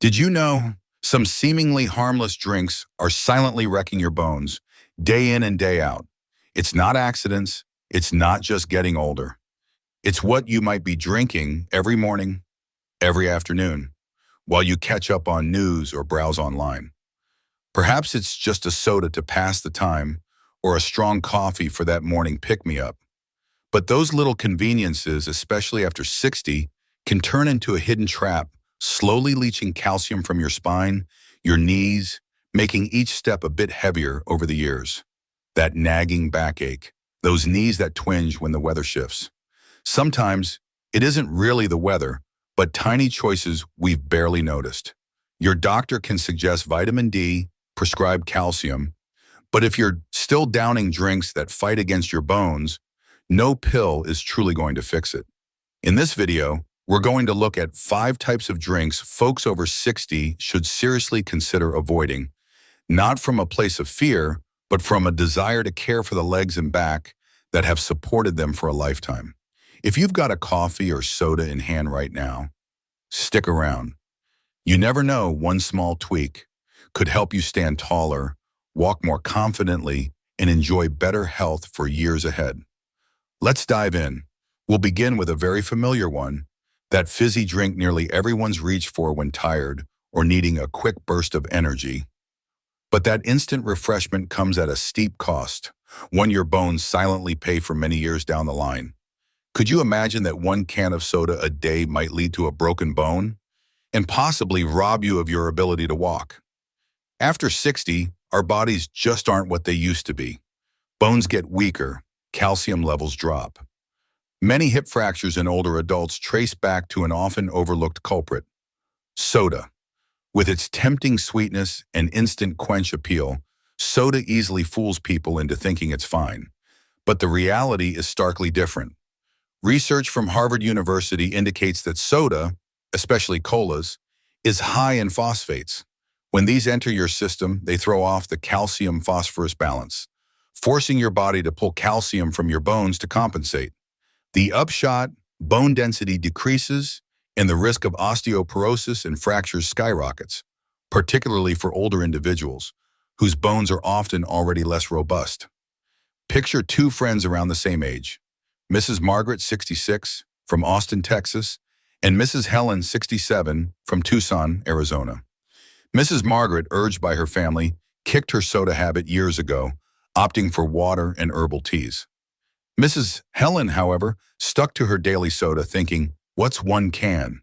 Did you know some seemingly harmless drinks are silently wrecking your bones day in and day out? It's not accidents. It's not just getting older. It's what you might be drinking every morning, every afternoon, while you catch up on news or browse online. Perhaps it's just a soda to pass the time or a strong coffee for that morning pick-me-up. But those little conveniences, especially after 60, can turn into a hidden trap, slowly leaching calcium from your spine, your knees, making each step a bit heavier over the years. That nagging backache, those knees that twinge when the weather shifts. Sometimes it isn't really the weather, but tiny choices we've barely noticed. Your doctor can suggest vitamin D, prescribe calcium, but if you're still downing drinks that fight against your bones, no pill is truly going to fix it. In this video, we're going to look at 5 types of drinks folks over 60 should seriously consider avoiding, not from a place of fear, but from a desire to care for the legs and back that have supported them for a lifetime. If you've got a coffee or soda in hand right now, stick around. You never know, one small tweak could help you stand taller, walk more confidently, and enjoy better health for years ahead. Let's dive in. We'll begin with a very familiar one, that fizzy drink nearly everyone's reached for when tired or needing a quick burst of energy. But that instant refreshment comes at a steep cost, one your bones silently pay for many years down the line. Could you imagine that one can of soda a day might lead to a broken bone and possibly rob you of your ability to walk? After 60, our bodies just aren't what they used to be. Bones get weaker, calcium levels drop. Many hip fractures in older adults trace back to an often overlooked culprit, soda. With its tempting sweetness and instant quench appeal, soda easily fools people into thinking it's fine. But the reality is starkly different. Research from Harvard University indicates that soda, especially colas, is high in phosphates. When these enter your system, they throw off the calcium-phosphorus balance, forcing your body to pull calcium from your bones to compensate. The upshot, bone density decreases, and the risk of osteoporosis and fractures skyrockets, particularly for older individuals, whose bones are often already less robust. Picture 2 friends around the same age, Mrs. Margaret, 66, from Austin, Texas, and Mrs. Helen, 67, from Tucson, Arizona. Mrs. Margaret, urged by her family, kicked her soda habit years ago, opting for water and herbal teas. Mrs. Helen, however, stuck to her daily soda thinking, what's one can?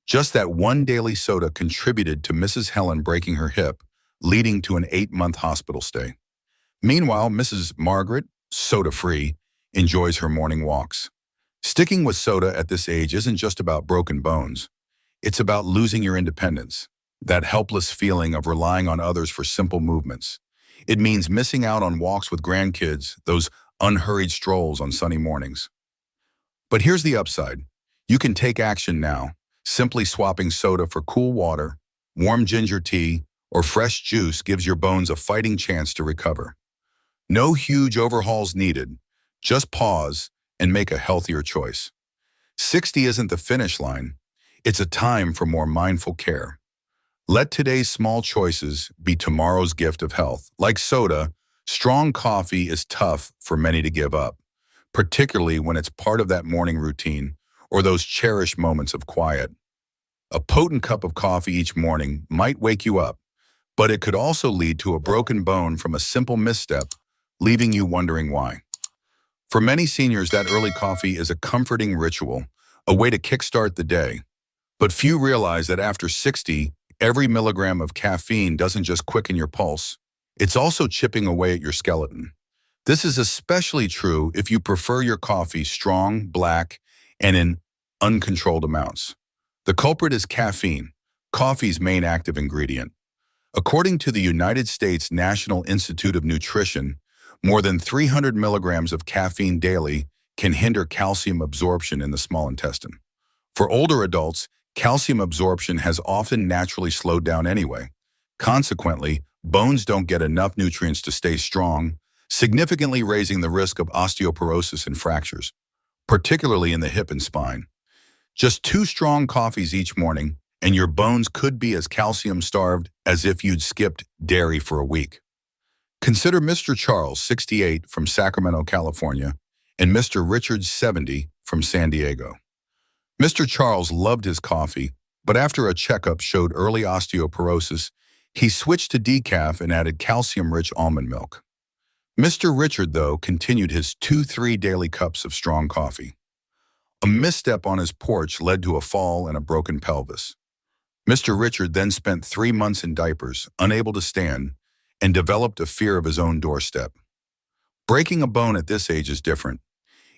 Just that one daily soda contributed to Mrs. Helen breaking her hip, leading to an 8-month hospital stay. Meanwhile, Mrs. Margaret, soda-free, enjoys her morning walks. Sticking with soda at this age isn't just about broken bones. It's about losing your independence, that helpless feeling of relying on others for simple movements. It means missing out on walks with grandkids, those unhurried strolls on sunny mornings. But here's the upside. You can take action now, simply swapping soda for cool water, warm ginger tea, or fresh juice gives your bones a fighting chance to recover. No huge overhauls needed. Just pause and make a healthier choice. 60 isn't the finish line. It's a time for more mindful care. Let today's small choices be tomorrow's gift of health. Like soda, strong coffee is tough for many to give up, particularly when it's part of that morning routine or those cherished moments of quiet. A potent cup of coffee each morning might wake you up, but it could also lead to a broken bone from a simple misstep, leaving you wondering why. For many seniors, that early coffee is a comforting ritual, a way to kickstart the day. But few realize that after 60, every milligram of caffeine doesn't just quicken your pulse, it's also chipping away at your skeleton. This is especially true if you prefer your coffee strong, black, and in uncontrolled amounts. The culprit is caffeine, coffee's main active ingredient. According to the United States National Institute of Nutrition, more than 300 milligrams of caffeine daily can hinder calcium absorption in the small intestine. For older adults, calcium absorption has often naturally slowed down anyway. Consequently, bones don't get enough nutrients to stay strong, significantly raising the risk of osteoporosis and fractures, particularly in the hip and spine. Just 2 strong coffees each morning, and your bones could be as calcium-starved as if you'd skipped dairy for a week. Consider Mr. Charles, 68, from Sacramento, California, and Mr. Richards, 70, from San Diego. Mr. Charles loved his coffee, but after a checkup showed early osteoporosis, he switched to decaf and added calcium-rich almond milk. Mr. Richard, though, continued his 2-3 daily cups of strong coffee. A misstep on his porch led to a fall and a broken pelvis. Mr. Richard then spent 3 months in diapers, unable to stand, and developed a fear of his own doorstep. Breaking a bone at this age is different.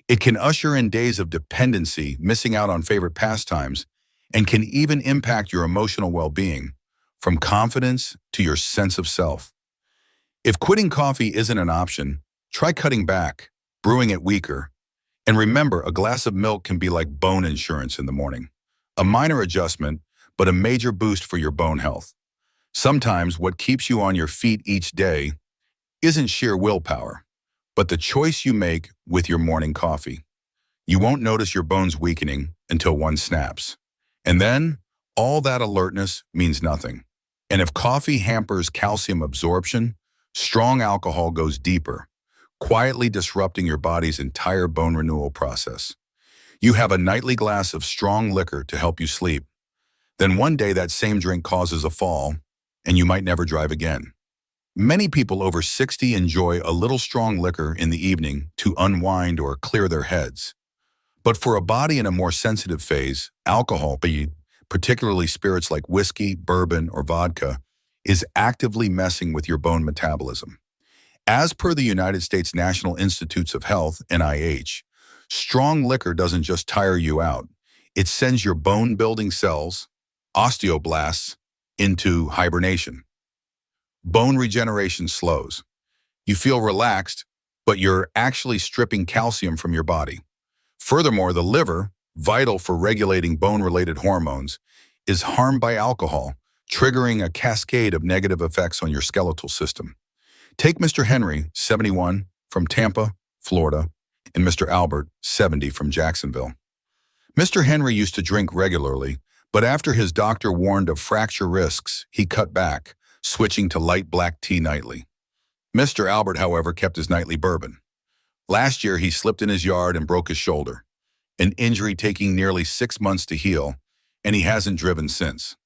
It can usher in days of dependency, missing out on favorite pastimes, and can even impact your emotional well-being, from confidence to your sense of self. If quitting coffee isn't an option, try cutting back, brewing it weaker, and remember, a glass of milk can be like bone insurance in the morning. A minor adjustment, but a major boost for your bone health. Sometimes what keeps you on your feet each day isn't sheer willpower, but the choice you make with your morning coffee. You won't notice your bones weakening until one snaps. And then, all that alertness means nothing. And if coffee hampers calcium absorption, strong alcohol goes deeper, quietly disrupting your body's entire bone renewal process. You have a nightly glass of strong liquor to help you sleep. Then one day that same drink causes a fall, and you might never drive again. Many people over 60 enjoy a little strong liquor in the evening to unwind or clear their heads. But for a body in a more sensitive phase, alcohol, particularly spirits like whiskey, bourbon, or vodka, is actively messing with your bone metabolism. As per the United States National Institutes of Health, NIH, strong liquor doesn't just tire you out, it sends your bone-building cells, osteoblasts, into hibernation. Bone regeneration slows. You feel relaxed, but you're actually stripping calcium from your body. Furthermore, the liver, vital for regulating bone-related hormones, is harmed by alcohol, triggering a cascade of negative effects on your skeletal system. Take Mr. Henry, 71, from Tampa, Florida, and Mr. Albert, 70, from Jacksonville. Mr. Henry used to drink regularly, but after his doctor warned of fracture risks, he cut back, switching to light black tea nightly. Mr. Albert, however, kept his nightly bourbon. Last year, he slipped in his yard and broke his shoulder, an injury taking nearly 6 months to heal, and he hasn't driven since.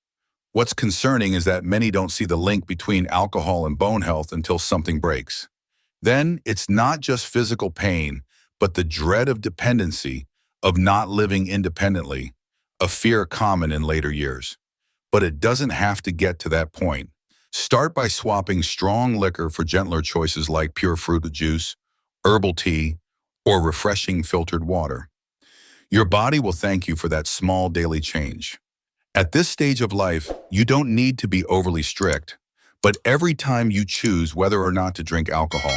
What's concerning is that many don't see the link between alcohol and bone health until something breaks. Then, it's not just physical pain, but the dread of dependency, of not living independently, a fear common in later years. But it doesn't have to get to that point. Start by swapping strong liquor for gentler choices like pure fruit juice, herbal tea, or refreshing filtered water. Your body will thank you for that small daily change. At this stage of life, you don't need to be overly strict, but every time you choose whether or not to drink alcohol,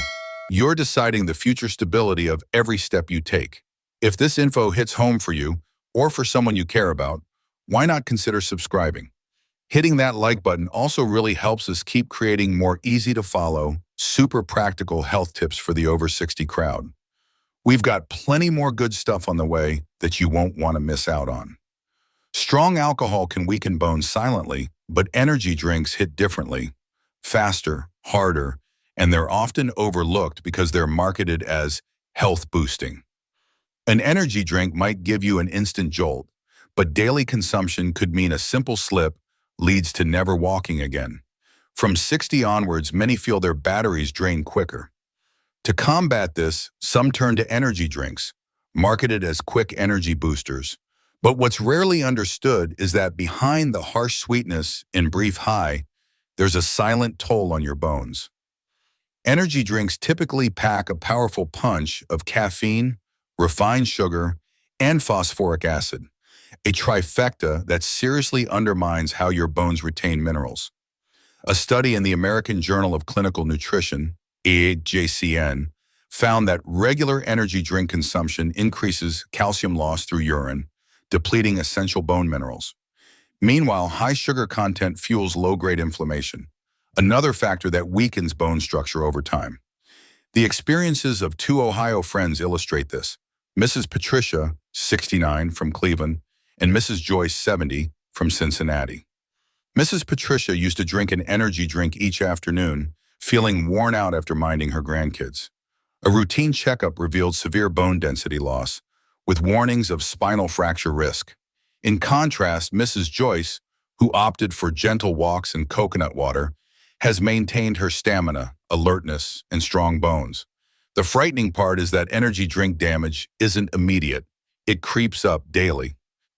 you're deciding the future stability of every step you take. If this info hits home for you, or for someone you care about, why not consider subscribing? Hitting that like button also really helps us keep creating more easy-to-follow, super practical health tips for the over 60 crowd. We've got plenty more good stuff on the way that you won't want to miss out on. Strong alcohol can weaken bones silently, but energy drinks hit differently, faster, harder, and they're often overlooked because they're marketed as health-boosting. An energy drink might give you an instant jolt, but daily consumption could mean a simple slip leads to never walking again. From 60 onwards, many feel their batteries drain quicker. To combat this, some turn to energy drinks, marketed as quick energy boosters. But what's rarely understood is that behind the harsh sweetness and brief high, there's a silent toll on your bones. Energy drinks typically pack a powerful punch of caffeine, refined sugar, and phosphoric acid, a trifecta that seriously undermines how your bones retain minerals. A study in the American Journal of Clinical Nutrition, AJCN, found that regular energy drink consumption increases calcium loss through urine, depleting essential bone minerals. Meanwhile, high sugar content fuels low-grade inflammation, another factor that weakens bone structure over time. The experiences of 2 Ohio friends illustrate this. Mrs. Patricia, 69, from Cleveland, and Mrs. Joyce, 70, from Cincinnati. Mrs. Patricia used to drink an energy drink each afternoon, feeling worn out after minding her grandkids. A routine checkup revealed severe bone density loss, with warnings of spinal fracture risk. In contrast, Mrs. Joyce, who opted for gentle walks and coconut water, has maintained her stamina, alertness, and strong bones. The frightening part is that energy drink damage isn't immediate. It creeps up daily.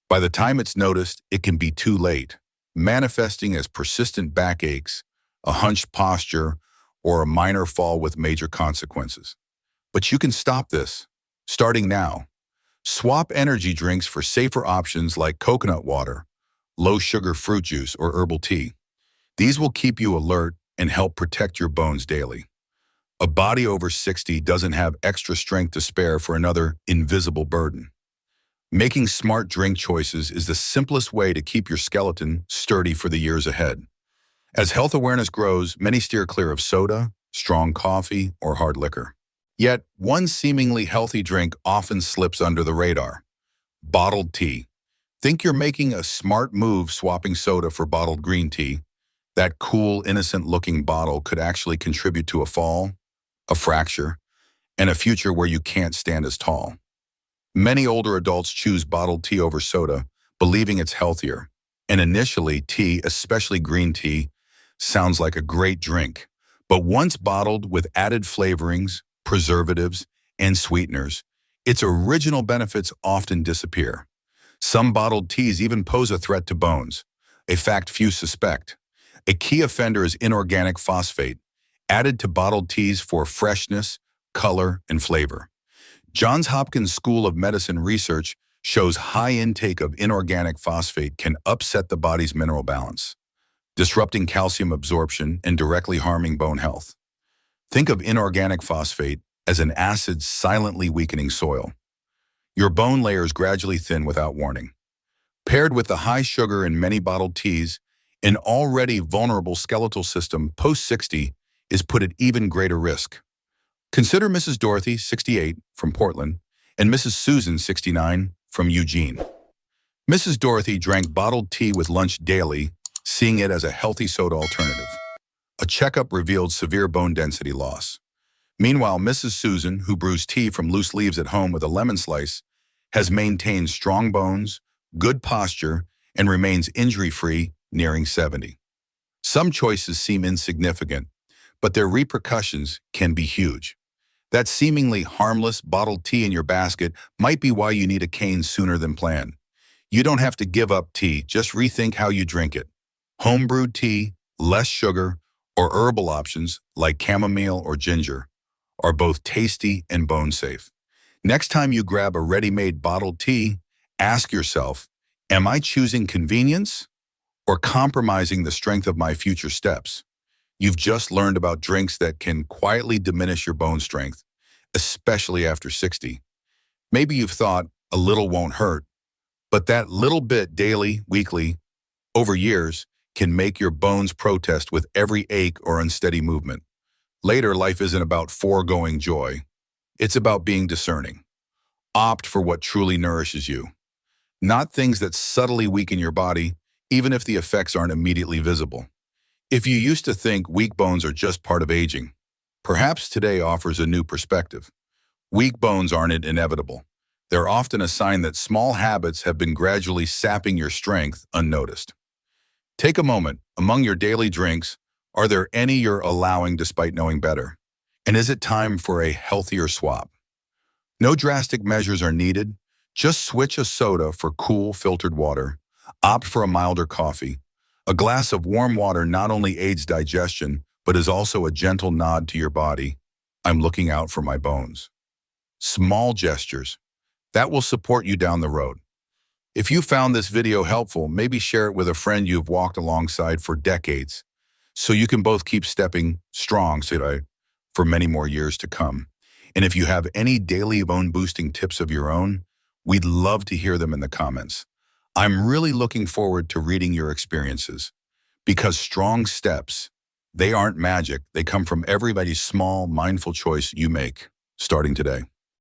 By the time it's noticed, it can be too late, manifesting as persistent backaches, a hunched posture, or a minor fall with major consequences. But you can stop this, starting now. Swap energy drinks for safer options like coconut water, low-sugar fruit juice, or herbal tea. These will keep you alert and help protect your bones daily. A body over 60 doesn't have extra strength to spare for another invisible burden. Making smart drink choices is the simplest way to keep your skeleton sturdy for the years ahead. As health awareness grows, many steer clear of soda, strong coffee, or hard liquor. Yet, one seemingly healthy drink often slips under the radar: bottled tea. Think you're making a smart move swapping soda for bottled green tea? That cool, innocent-looking bottle could actually contribute to a fall, a fracture, and a future where you can't stand as tall. Many older adults choose bottled tea over soda, believing it's healthier. And initially, tea, especially green tea, sounds like a great drink. But once bottled with added flavorings, preservatives, and sweeteners, its original benefits often disappear. Some bottled teas even pose a threat to bones, a fact few suspect. A key offender is inorganic phosphate, added to bottled teas for freshness, color, and flavor. Johns Hopkins School of Medicine research shows high intake of inorganic phosphate can upset the body's mineral balance, disrupting calcium absorption and directly harming bone health. Think of inorganic phosphate as an acid silently weakening soil. Your bone layers gradually thin without warning. Paired with the high sugar in many bottled teas, an already vulnerable skeletal system post-60 is put at even greater risk. Consider Mrs. Dorothy, 68, from Portland, and Mrs. Susan, 69, from Eugene. Mrs. Dorothy drank bottled tea with lunch daily, seeing it as a healthy soda alternative. A checkup revealed severe bone density loss. Meanwhile, Mrs. Susan, who brews tea from loose leaves at home with a lemon slice, has maintained strong bones, good posture, and remains injury-free, nearing 70. Some choices seem insignificant, but their repercussions can be huge. That seemingly harmless bottled tea in your basket might be why you need a cane sooner than planned. You don't have to give up tea, just rethink how you drink it. Home-brewed tea, less sugar, or herbal options like chamomile or ginger are both tasty and bone-safe. Next time you grab a ready-made bottled tea, ask yourself, am I choosing convenience or compromising the strength of my future steps? You've just learned about drinks that can quietly diminish your bone strength, especially after 60. Maybe you've thought a little won't hurt, but that little bit daily, weekly, over years can make your bones protest with every ache or unsteady movement. Later, life isn't about foregoing joy. It's about being discerning. Opt for what truly nourishes you, not things that subtly weaken your body, even if the effects aren't immediately visible. If you used to think weak bones are just part of aging, perhaps today offers a new perspective. Weak bones aren't inevitable. They're often a sign that small habits have been gradually sapping your strength unnoticed. Take a moment. Among your daily drinks, are there any you're allowing despite knowing better? And is it time for a healthier swap? No drastic measures are needed. Just switch a soda for cool, filtered water. Opt for a milder coffee. A glass of warm water not only aids digestion, but is also a gentle nod to your body. I'm looking out for my bones. Small gestures. That will support you down the road. If you found this video helpful, maybe share it with a friend you've walked alongside for decades, so you can both keep stepping strong for many more years to come. And if you have any daily bone-boosting tips of your own, we'd love to hear them in the comments. I'm really looking forward to reading your experiences, because strong steps, they aren't magic. They come from everybody's small, mindful choice you make starting today.